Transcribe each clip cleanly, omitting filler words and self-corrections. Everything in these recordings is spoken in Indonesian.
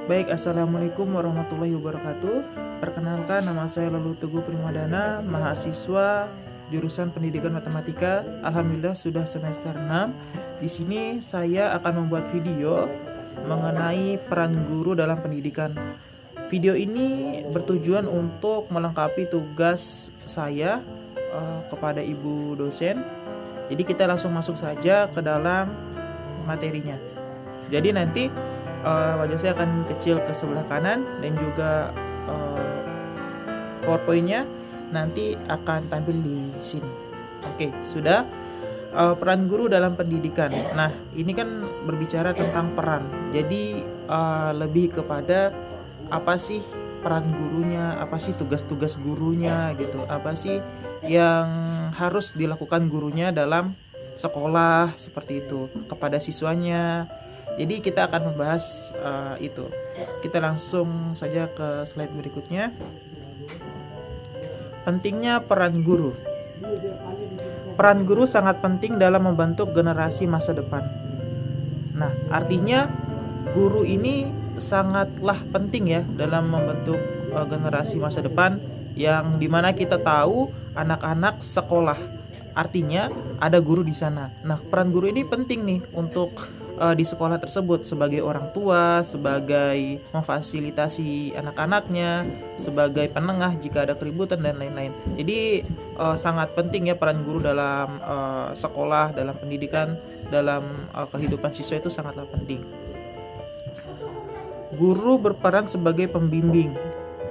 Baik, Assalamualaikum warahmatullahi wabarakatuh. Perkenalkan, nama saya Lalu Teguh Primadana, mahasiswa jurusan Pendidikan Matematika. Alhamdulillah sudah semester 6. Di sini saya akan membuat video mengenai peran guru dalam pendidikan. Video ini bertujuan untuk melengkapi tugas saya kepada ibu dosen. Jadi kita langsung masuk saja ke dalam materinya. Jadi nanti wajah saya akan kecil ke sebelah kanan dan juga PowerPoint-nya nanti akan tampil di sini. Oke, sudah. Peran guru dalam pendidikan. Nah, ini kan berbicara tentang peran. Jadi lebih kepada apa sih peran gurunya, apa sih tugas-tugas gurunya gitu, apa sih yang harus dilakukan gurunya dalam sekolah seperti itu kepada siswanya. Jadi kita akan membahas itu. Kita langsung saja ke slide berikutnya. Pentingnya peran guru. Peran guru sangat penting dalam membentuk generasi masa depan. Nah, artinya guru ini sangatlah penting ya dalam membentuk generasi masa depan, yang dimana kita tahu anak-anak sekolah. Artinya ada guru di sana. Nah, peran guru ini penting nih untuk di sekolah tersebut sebagai orang tua, sebagai memfasilitasi anak-anaknya, sebagai penengah jika ada keributan dan lain-lain. Jadi sangat penting ya peran guru dalam sekolah, dalam pendidikan, dalam kehidupan siswa itu sangatlah penting. Guru berperan sebagai pembimbing,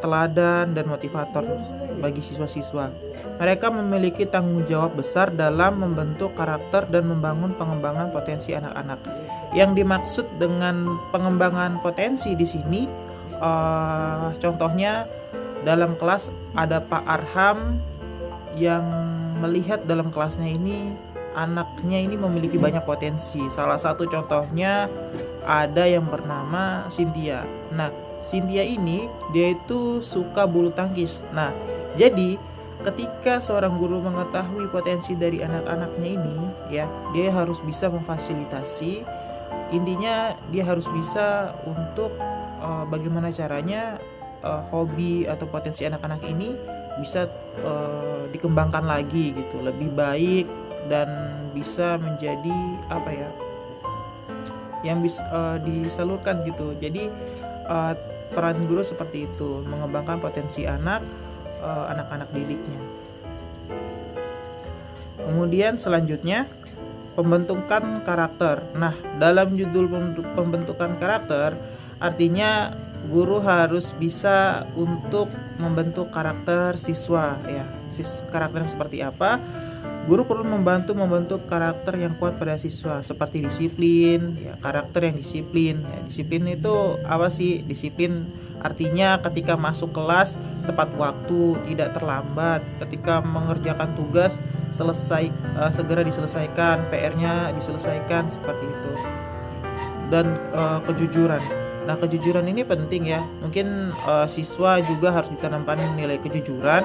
teladan, dan motivator bagi siswa-siswa. Mereka memiliki tanggung jawab besar dalam membentuk karakter dan membangun pengembangan potensi anak-anak. Yang dimaksud dengan pengembangan potensi di sini, contohnya dalam kelas ada Pak Arham yang melihat dalam kelasnya ini anaknya ini memiliki banyak potensi. Salah satu contohnya ada yang bernama Cynthia. Nah, Cynthia ini dia itu suka bulu tangkis. Nah, jadi ketika seorang guru mengetahui potensi dari anak-anaknya ini, ya, dia harus bisa memfasilitasi. Intinya dia harus bisa untuk bagaimana caranya hobi atau potensi anak-anak ini bisa dikembangkan lagi gitu, lebih baik dan bisa menjadi apa ya? Yang bisa disalurkan gitu. Jadi peran guru seperti itu, mengembangkan potensi anak-anak didiknya. Kemudian selanjutnya pembentukan karakter. Nah, dalam judul pembentukan karakter artinya guru harus bisa untuk membentuk karakter siswa ya. Karakter seperti apa? Guru perlu membentuk karakter yang kuat pada siswa, seperti disiplin, ya, karakter yang disiplin. Ya, disiplin itu apa sih? Disiplin artinya ketika masuk kelas tepat waktu, tidak terlambat, ketika mengerjakan tugas segera diselesaikan, PR-nya diselesaikan seperti itu. Dan kejujuran. Nah, kejujuran ini penting ya. Mungkin siswa juga harus ditanamkan nilai kejujuran.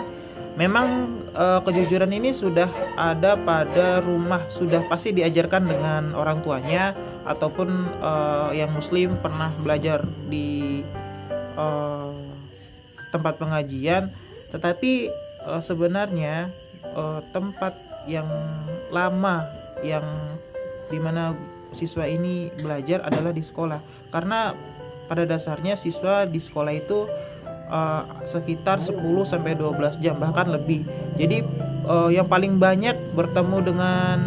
Memang kejujuran ini sudah ada pada rumah, sudah pasti diajarkan dengan orang tuanya, ataupun yang muslim pernah belajar di tempat pengajian. Tetapi sebenarnya tempat yang lama yang dimana siswa ini belajar adalah di sekolah, karena pada dasarnya siswa di sekolah itu sekitar 10-12 jam bahkan lebih. Jadi yang paling banyak bertemu dengan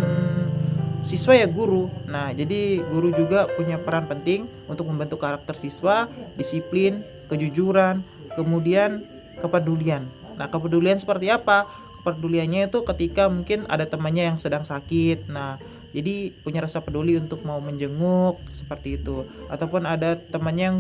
siswa ya guru. Nah, jadi guru juga punya peran penting untuk membentuk karakter siswa, disiplin, kejujuran, kemudian kepedulian. Nah, kepedulian seperti apa? Kepeduliannya itu ketika mungkin ada temannya yang sedang sakit. Nah, jadi punya rasa peduli untuk mau menjenguk seperti itu. Ataupun ada temannya yang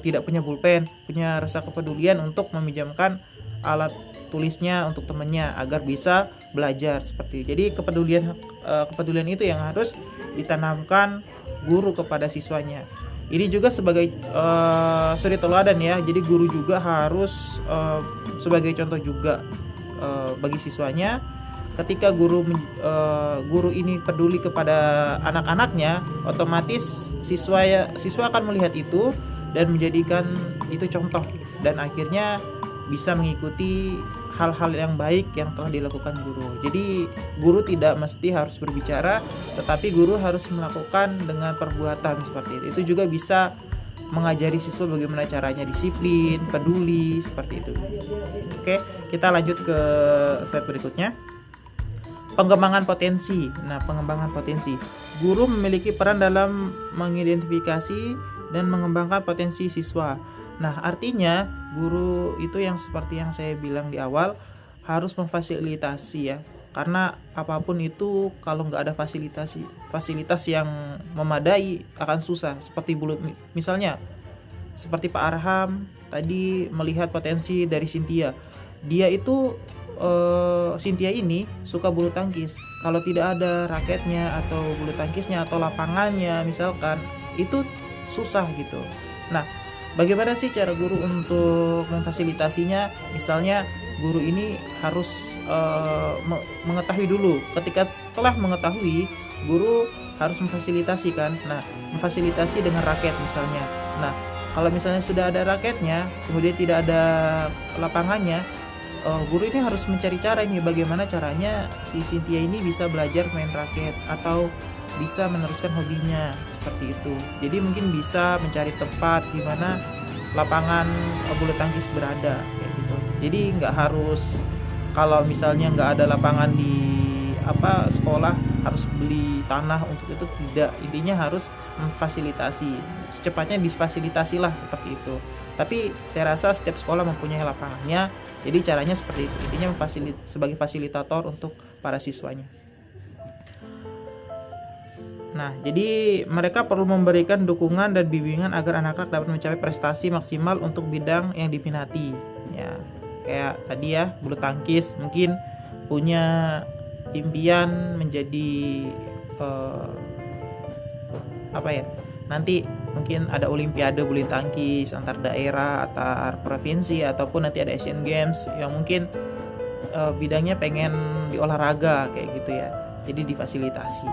tidak punya pulpen, punya rasa kepedulian untuk meminjamkan alat tulisnya untuk temannya agar bisa belajar seperti itu. Jadi kepedulian itu yang harus ditanamkan guru kepada siswanya. Ini juga sebagai suri teladan ya. Jadi guru juga harus sebagai contoh juga bagi siswanya. Ketika guru ini peduli kepada anak-anaknya, otomatis siswa akan melihat itu dan menjadikan itu contoh, dan akhirnya bisa mengikuti hal-hal yang baik yang telah dilakukan guru. Jadi guru tidak mesti harus berbicara, tetapi guru harus melakukan dengan perbuatan seperti itu. Itu juga bisa mengajari siswa bagaimana caranya disiplin, peduli, seperti itu. Oke, kita lanjut ke slide berikutnya. Pengembangan potensi. Nah, pengembangan potensi. Guru memiliki peran dalam mengidentifikasi dan mengembangkan potensi siswa. Nah, artinya guru itu yang seperti yang saya bilang di awal harus memfasilitasi ya. Karena apapun itu kalau nggak ada fasilitas yang memadai akan susah. Seperti misalnya seperti Pak Arham tadi melihat potensi dari Cynthia. Dia itu Cynthia ini suka bulu tangkis. Kalau tidak ada raketnya atau bulu tangkisnya atau lapangannya misalkan, itu susah gitu. Nah, bagaimana sih cara guru untuk memfasilitasinya? Misalnya guru ini harus mengetahui dulu. Ketika telah mengetahui, guru harus memfasilitasi kan. Nah, memfasilitasi dengan raket misalnya. Nah, kalau misalnya sudah ada raketnya, kemudian tidak ada lapangannya, guru ini harus mencari cara ini, bagaimana caranya si Cynthia ini bisa belajar main raket atau bisa meneruskan hobinya seperti itu. Jadi mungkin bisa mencari tempat di mana lapangan bulu tangkis berada kayak gitu. Jadi nggak harus kalau misalnya nggak ada lapangan di sekolah harus beli tanah untuk itu, tidak. Intinya harus memfasilitasi, secepatnya difasilitasilah seperti itu. Tapi saya rasa setiap sekolah mempunyai lapangannya, jadi caranya seperti itu. Intinya sebagai fasilitator untuk para siswanya. Nah, jadi mereka perlu memberikan dukungan dan bimbingan agar anak-anak dapat mencapai prestasi maksimal untuk bidang yang diminati. Ya, kayak tadi ya, bulu tangkis mungkin punya impian menjadi nanti mungkin ada olimpiade bulu tangkis antar daerah, antar provinsi, ataupun nanti ada Asian Games yang mungkin bidangnya pengen di olahraga kayak gitu ya. Jadi difasilitasi.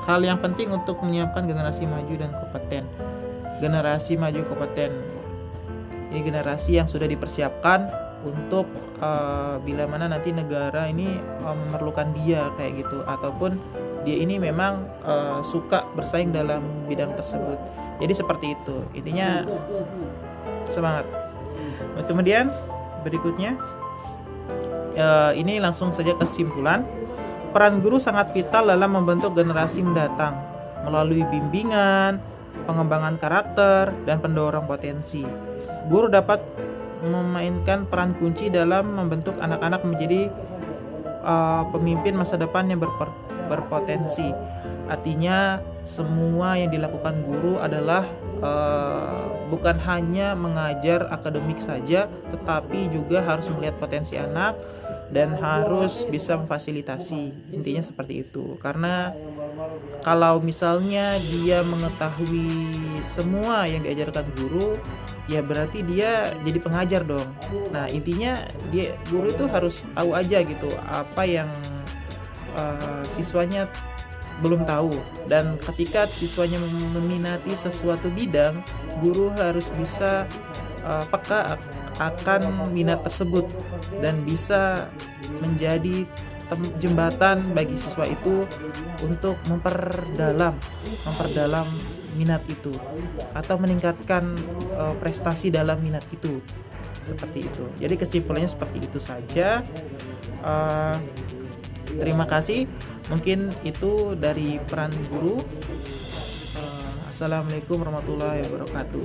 Hal yang penting untuk menyiapkan generasi maju dan kompeten. Generasi maju kompeten. Ini generasi yang sudah dipersiapkan untuk bila mana nanti negara ini memerlukan dia kayak gitu, ataupun dia ini memang suka bersaing dalam bidang tersebut. Jadi seperti itu. Intinya semangat. Kemudian berikutnya ini langsung saja kesimpulan. Peran guru sangat vital dalam membentuk generasi mendatang melalui bimbingan, pengembangan karakter, dan pendorong potensi. Guru dapat memainkan peran kunci dalam membentuk anak-anak menjadi pemimpin masa depan yang berpotensi. Artinya semua yang dilakukan guru adalah bukan hanya mengajar akademik saja, tetapi juga harus melihat potensi anak dan harus bisa memfasilitasi. Intinya seperti itu. Karena kalau misalnya dia mengetahui semua yang diajarkan guru, ya berarti dia jadi pengajar dong. Nah, intinya guru itu harus tahu aja gitu apa yang siswanya belum tahu, dan ketika siswanya meminati sesuatu bidang, guru harus bisa peka akan minat tersebut dan bisa menjadi jembatan bagi siswa itu untuk memperdalam minat itu atau meningkatkan prestasi dalam minat itu, seperti itu. Jadi kesimpulannya seperti itu saja. Terima kasih. Mungkin itu dari peran guru. Assalamualaikum warahmatullahi wabarakatuh.